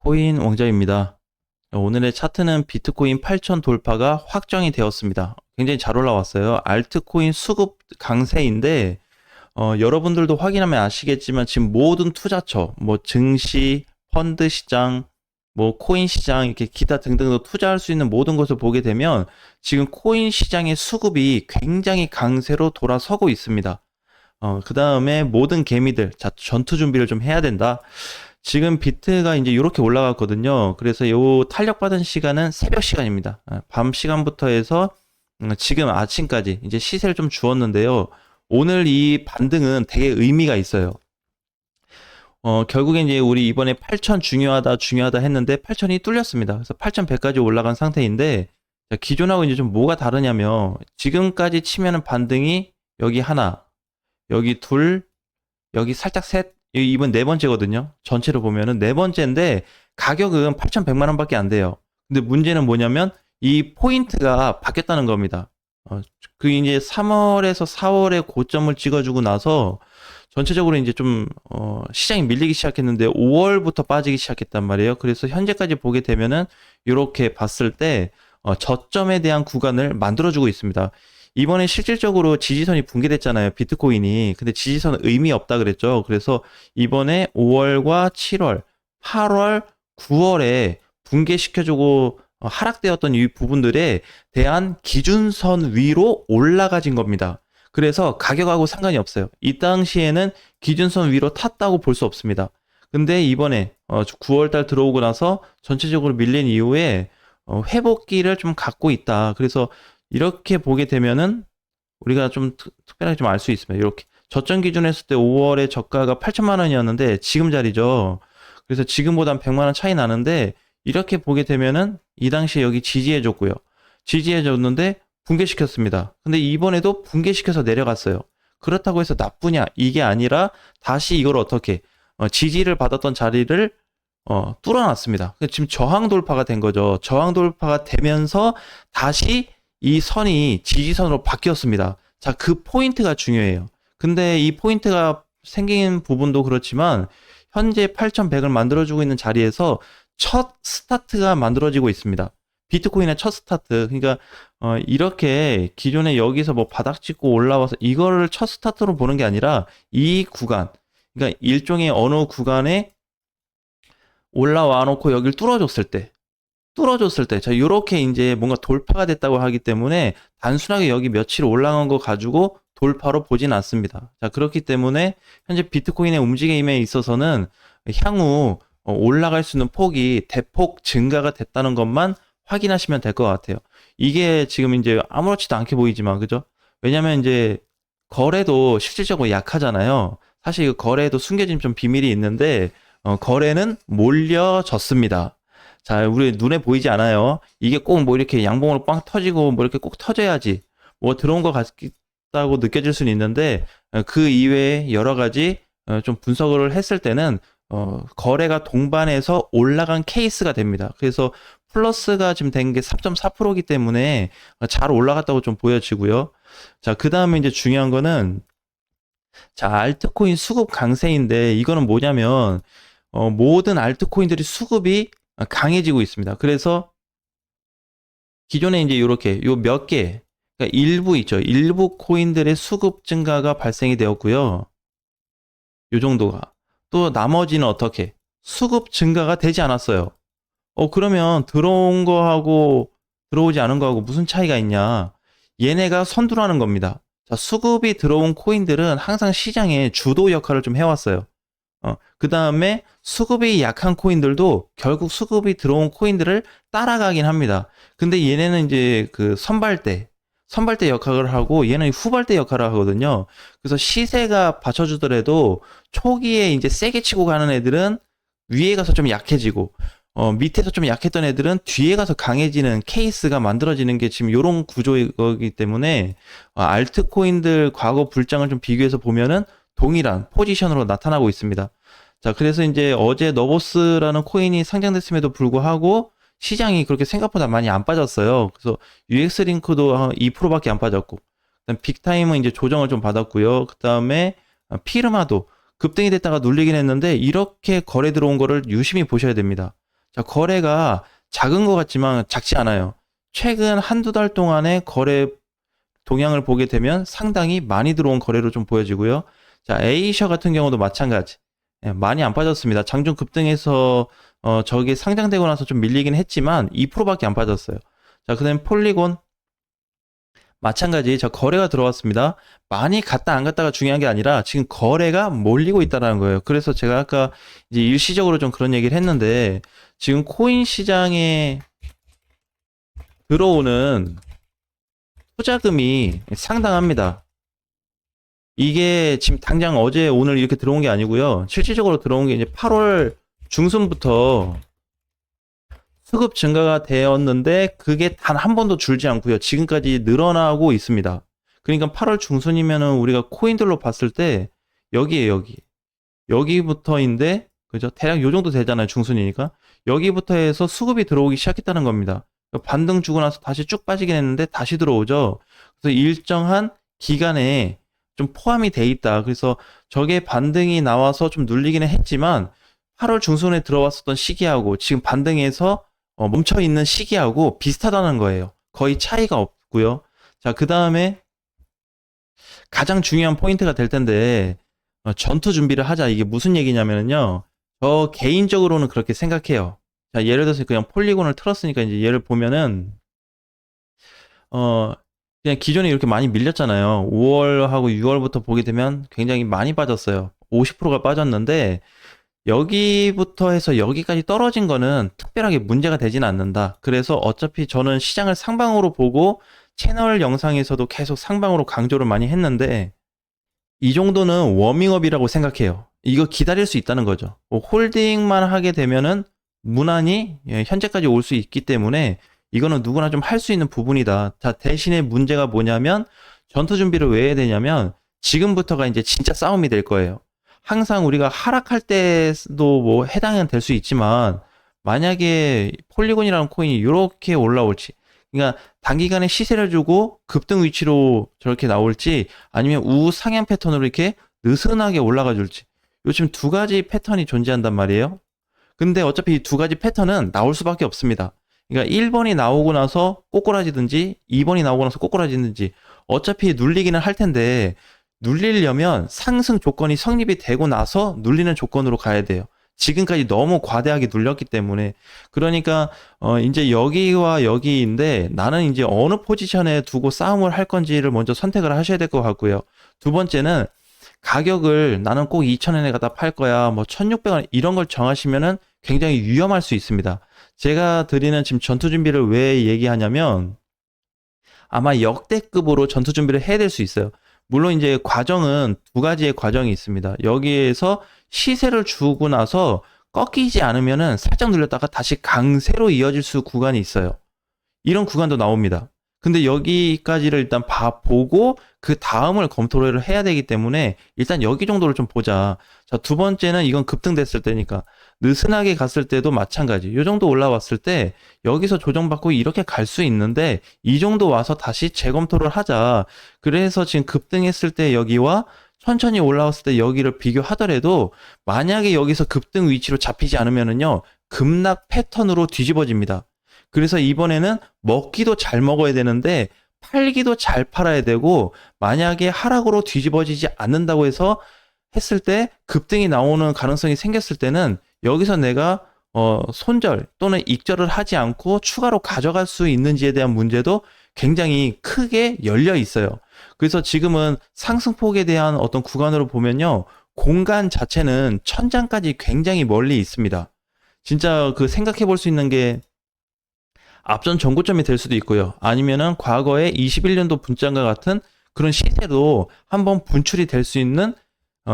코인 왕자입니다. 오늘의 차트는 비트코인 8,000 돌파가 확정이 되었습니다. 굉장히 잘 올라왔어요. 알트코인 수급 강세인데 여러분들도 확인하면 아시겠지만 지금 모든 투자처, 뭐 증시, 펀드 시장, 뭐 코인 시장 이렇게 기타 등등도 투자할 수 있는 모든 것을 보게 되면 지금 코인 시장의 수급이 굉장히 강세로 돌아서고 있습니다. 그 다음에 모든 개미들, 자, 전투 준비를 좀 해야 된다. 지금 비트가 이제 이렇게 올라갔거든요. 그래서 요 탄력받은 시간은 새벽 시간입니다. 밤 시간부터 해서 지금 아침까지 이제 시세를 좀 주었는데요. 오늘 이 반등은 되게 의미가 있어요. 결국에 이제 우리 이번에 8,000 중요하다 했는데 8,000이 뚫렸습니다. 그래서 8,100까지 올라간 상태인데 기존하고 이제 좀 뭐가 다르냐면 지금까지 치면은 반등이 여기 하나, 여기 둘, 여기 살짝 셋, 이번 네 번째거든요. 전체로 보면은 네 번째인데 가격은 8,100만 원밖에 안 돼요. 근데 문제는 뭐냐면 이 포인트가 바뀌었다는 겁니다. 그 이제 3월에서 4월에 고점을 찍어주고 나서 전체적으로 이제 좀 시장이 밀리기 시작했는데 5월부터 빠지기 시작했단 말이에요. 그래서 현재까지 보게 되면은 이렇게 봤을 때 저점에 대한 구간을 만들어주고 있습니다. 이번에 실질적으로 지지선이 붕괴됐잖아요. 비트코인이. 근데 지지선은 의미 없다 그랬죠. 그래서 이번에 5월과 7월, 8월, 9월에 붕괴시켜주고 하락되었던 이 부분들에 대한 기준선 위로 올라가진 겁니다. 그래서 가격하고 상관이 없어요. 이 당시에는 기준선 위로 탔다고 볼 수 없습니다. 근데 이번에 9월달 들어오고 나서 전체적으로 밀린 이후에 회복기를 좀 갖고 있다. 그래서 이렇게 보게 되면은 우리가 좀 특별하게 좀 알 수 있습니다. 이렇게 저점 기준 했을 때 5월에 저가가 8천만 원이었는데 지금 자리죠. 그래서 지금보다 한 100만 원 차이 나는데 이렇게 보게 되면은 이 당시에 여기 지지해 줬고요. 지지해 줬는데 붕괴시켰습니다. 근데 이번에도 붕괴시켜서 내려갔어요. 그렇다고 해서 나쁘냐? 이게 아니라 다시 이걸 어떻게 지지를 받았던 자리를 뚫어놨습니다. 지금 저항 돌파가 된 거죠. 저항 돌파가 되면서 다시 이 선이 지지선으로 바뀌었습니다. 자, 그 포인트가 중요해요. 근데 이 포인트가 생긴 부분도 그렇지만 현재 8,100을 만들어주고 있는 자리에서 첫 스타트가 만들어지고 있습니다. 비트코인의 첫 스타트. 그러니까 이렇게 기존에 여기서 뭐 바닥 찍고 올라와서 이거를 첫 스타트로 보는 게 아니라 이 구간, 그러니까 일종의 어느 구간에 올라와 놓고 여기를 뚫어줬을 때, 자, 요렇게 이제 뭔가 돌파가 됐다고 하기 때문에 단순하게 여기 며칠 올라간 거 가지고 돌파로 보진 않습니다. 자, 그렇기 때문에 현재 비트코인의 움직임에 있어서는 향후 올라갈 수 있는 폭이 대폭 증가가 됐다는 것만 확인하시면 될 것 같아요. 이게 지금 이제 아무렇지도 않게 보이지만, 그죠? 왜냐면 이제 거래도 실질적으로 약하잖아요. 사실 이 거래에도 숨겨진 좀 비밀이 있는데, 거래는 몰려졌습니다. 자, 우리 눈에 보이지 않아요. 이게 꼭 뭐 이렇게 양봉으로 빵 터지고 뭐 이렇게 꼭 터져야지 뭐 들어온 것 같다고 느껴질 수는 있는데 그 이외에 여러 가지 좀 분석을 했을 때는 거래가 동반해서 올라간 케이스가 됩니다. 그래서 플러스가 지금 된 게 3.4%이기 때문에 잘 올라갔다고 좀 보여지고요. 자, 그 다음에 이제 중요한 거는 자, 알트코인 수급 강세인데 이거는 뭐냐면 모든 알트코인들이 수급이 강해지고 있습니다. 그래서 기존에 이제 이렇게 요 몇 개, 그러니까 일부 있죠. 일부 코인들의 수급 증가가 발생이 되었고요. 요 정도가. 또 나머지는 어떻게? 수급 증가가 되지 않았어요. 그러면 들어온 거하고 들어오지 않은 거하고 무슨 차이가 있냐? 얘네가 선두라는 겁니다. 자, 수급이 들어온 코인들은 항상 시장의 주도 역할을 좀 해왔어요. 그 다음에 수급이 약한 코인들도 결국 수급이 들어온 코인들을 따라가긴 합니다. 근데 얘네는 이제 그 선발대 역할을 하고 얘는 후발대 역할을 하거든요. 그래서 시세가 받쳐주더라도 초기에 이제 세게 치고 가는 애들은 위에 가서 좀 약해지고, 밑에서 좀 약했던 애들은 뒤에 가서 강해지는 케이스가 만들어지는 게 지금 요런 구조이기 때문에, 알트코인들 과거 불장을 좀 비교해서 보면은 동일한 포지션으로 나타나고 있습니다. 자, 그래서 이제 어제 너보스라는 코인이 상장됐음에도 불구하고 시장이 그렇게 생각보다 많이 안 빠졌어요. 그래서 UX링크도 한 2%밖에 안 빠졌고, 그다음 빅타임은 이제 조정을 좀 받았고요. 그 다음에 피르마도 급등이 됐다가 눌리긴 했는데 이렇게 거래 들어온 거를 유심히 보셔야 됩니다. 자, 거래가 작은 것 같지만 작지 않아요. 최근 한두 달 동안의 거래 동향을 보게 되면 상당히 많이 들어온 거래로 좀 보여지고요. 자, 에이셔 같은 경우도 마찬가지. 예, 많이 안 빠졌습니다. 장중 급등해서 저게 상장되고 나서 좀 밀리긴 했지만 2%밖에 안 빠졌어요. 자, 그다음 폴리곤 마찬가지. 자, 거래가 들어왔습니다. 많이 갔다 안 갔다가 중요한 게 아니라 지금 거래가 몰리고 있다는 거예요. 그래서 제가 아까 이제 일시적으로 좀 그런 얘기를 했는데 지금 코인 시장에 들어오는 투자금이 상당합니다. 이게 지금 당장 어제 오늘 이렇게 들어온 게 아니고요. 실질적으로 들어온 게 이제 8월 중순부터 수급 증가가 되었는데 그게 단 한 번도 줄지 않고요. 지금까지 늘어나고 있습니다. 그러니까 8월 중순이면은 우리가 코인들로 봤을 때 여기에 여기. 여기부터인데 그죠? 대략 요 정도 되잖아요. 중순이니까. 여기부터 해서 수급이 들어오기 시작했다는 겁니다. 반등 주고 나서 다시 쭉 빠지긴 했는데 다시 들어오죠. 그래서 일정한 기간에 좀 포함이 돼 있다. 그래서 저게 반등이 나와서 좀 눌리기는 했지만 8월 중순에 들어왔었던 시기하고 지금 반등해서 멈춰 있는 시기하고 비슷하다는 거예요. 거의 차이가 없고요. 자, 그 다음에 가장 중요한 포인트가 될 텐데 전투 준비를 하자. 이게 무슨 얘기냐면요. 저 개인적으로는 그렇게 생각해요. 자, 예를 들어서 그냥 폴리곤을 틀었으니까 이제 얘를 보면은 어 그냥 기존에 이렇게 많이 밀렸잖아요. 5월하고 6월부터 보게 되면 굉장히 많이 빠졌어요. 50%가 빠졌는데 여기부터 해서 여기까지 떨어진 거는 특별하게 문제가 되진 않는다. 그래서 어차피 저는 시장을 상방으로 보고 채널 영상에서도 계속 상방으로 강조를 많이 했는데 이 정도는 워밍업이라고 생각해요. 이거 기다릴 수 있다는 거죠. 뭐 홀딩만 하게 되면은 무난히 현재까지 올 수 있기 때문에 이거는 누구나 좀 할 수 있는 부분이다. 자, 대신에 문제가 뭐냐면 전투 준비를 왜 해야 되냐면 지금부터가 이제 진짜 싸움이 될 거예요. 항상 우리가 하락할 때도 뭐 해당은 될 수 있지만 만약에 폴리곤이라는 코인이 이렇게 올라올지 그러니까 단기간에 시세를 주고 급등 위치로 저렇게 나올지 아니면 우상향 패턴으로 이렇게 느슨하게 올라가 줄지 요즘 두 가지 패턴이 존재한단 말이에요. 근데 어차피 이 두 가지 패턴은 나올 수밖에 없습니다. 그러니까 1번이 나오고 나서 꼬꾸라지든지 2번이 나오고 나서 꼬꾸라지든지 어차피 눌리기는 할 텐데 눌리려면 상승 조건이 성립이 되고 나서 눌리는 조건으로 가야 돼요. 지금까지 너무 과대하게 눌렸기 때문에 그러니까 이제 여기와 여기인데 나는 이제 어느 포지션에 두고 싸움을 할 건지를 먼저 선택을 하셔야 될 것 같고요. 두 번째는 가격을 나는 꼭 2,000원에 갖다 팔 거야 뭐 1,600원 이런 걸 정하시면은 굉장히 위험할 수 있습니다. 제가 드리는 지금 전투 준비를 왜 얘기하냐면 아마 역대급으로 전투 준비를 해야 될 수 있어요. 물론 이제 과정은 두 가지의 과정이 있습니다. 여기에서 시세를 주고 나서 꺾이지 않으면은 살짝 눌렸다가 다시 강세로 이어질 수 구간이 있어요. 이런 구간도 나옵니다. 근데 여기까지를 일단 보고 그 다음을 검토를 해야 되기 때문에 일단 여기 정도를 좀 보자. 자, 두 번째는 이건 급등됐을 때니까 느슨하게 갔을 때도 마찬가지. 이 정도 올라왔을 때 여기서 조정받고 이렇게 갈 수 있는데 이 정도 와서 다시 재검토를 하자. 그래서 지금 급등했을 때 여기와 천천히 올라왔을 때 여기를 비교하더라도 만약에 여기서 급등 위치로 잡히지 않으면은요 급락 패턴으로 뒤집어집니다. 그래서 이번에는 먹기도 잘 먹어야 되는데 팔기도 잘 팔아야 되고 만약에 하락으로 뒤집어지지 않는다고 해서 했을 때 급등이 나오는 가능성이 생겼을 때는 여기서 내가 손절 또는 익절을 하지 않고 추가로 가져갈 수 있는지에 대한 문제도 굉장히 크게 열려 있어요. 그래서 지금은 상승폭에 대한 어떤 구간으로 보면요. 공간 자체는 천장까지 굉장히 멀리 있습니다. 진짜 그 생각해 볼 수 있는 게 앞전 전고점이 될 수도 있고요. 아니면은 과거에 21년도 분장과 같은 그런 시세로 한번 분출이 될 수 있는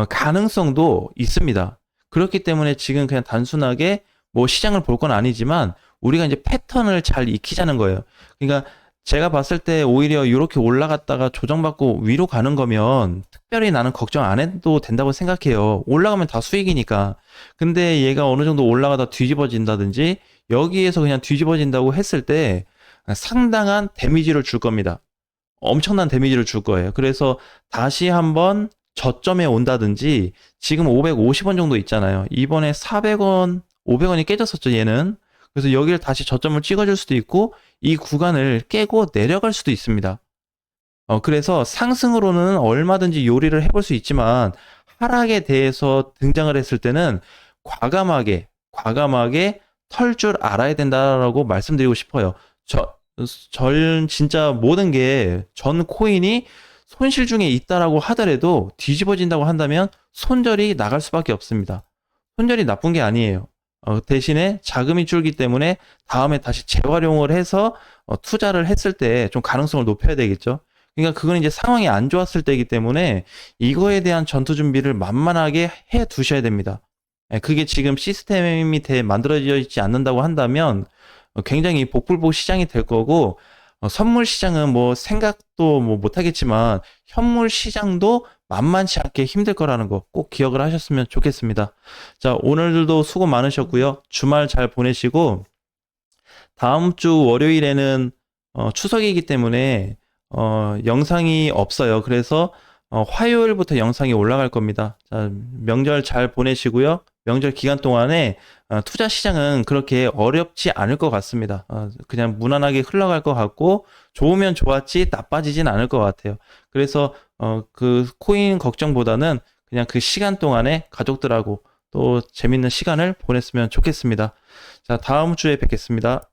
가능성도 있습니다. 그렇기 때문에 지금 그냥 단순하게 뭐 시장을 볼 건 아니지만 우리가 이제 패턴을 잘 익히자는 거예요. 그러니까 제가 봤을 때 오히려 이렇게 올라갔다가 조정받고 위로 가는 거면 특별히 나는 걱정 안 해도 된다고 생각해요. 올라가면 다 수익이니까. 근데 얘가 어느 정도 올라가다 뒤집어진다든지 여기에서 그냥 뒤집어진다고 했을 때 상당한 데미지를 줄 겁니다. 엄청난 데미지를 줄 거예요. 그래서 다시 한번 저점에 온다든지 지금 550원 정도 있잖아요. 이번에 400원, 500원이 깨졌었죠, 얘는. 그래서 여기를 다시 저점을 찍어줄 수도 있고 이 구간을 깨고 내려갈 수도 있습니다. 그래서 상승으로는 얼마든지 요리를 해볼 수 있지만 하락에 대해서 등장을 했을 때는 과감하게 털 줄 알아야 된다라고 말씀드리고 싶어요. 진짜 모든 게 전 코인이 손실 중에 있다라고 하더라도 뒤집어진다고 한다면 손절이 나갈 수밖에 없습니다. 손절이 나쁜 게 아니에요. 대신에 자금이 줄기 때문에 다음에 다시 재활용을 해서 투자를 했을 때 좀 가능성을 높여야 되겠죠. 그러니까 그건 이제 상황이 안 좋았을 때이기 때문에 이거에 대한 전투 준비를 만만하게 해 두셔야 됩니다. 그게 지금 시스템이 만들어져 있지 않는다고 한다면 굉장히 복불복 시장이 될 거고 선물 시장은 뭐 생각도 뭐 못하겠지만 현물 시장도 만만치 않게 힘들 거라는 거 꼭 기억을 하셨으면 좋겠습니다. 자, 오늘도 수고 많으셨고요. 주말 잘 보내시고 다음 주 월요일에는 추석이기 때문에 영상이 없어요. 그래서 화요일부터 영상이 올라갈 겁니다. 자, 명절 잘 보내시고요. 명절 기간 동안에 투자 시장은 그렇게 어렵지 않을 것 같습니다. 그냥 무난하게 흘러갈 것 같고 좋으면 좋았지 나빠지진 않을 것 같아요. 그래서 그 코인 걱정보다는 그냥 그 시간 동안에 가족들하고 또 재밌는 시간을 보냈으면 좋겠습니다. 자, 다음 주에 뵙겠습니다.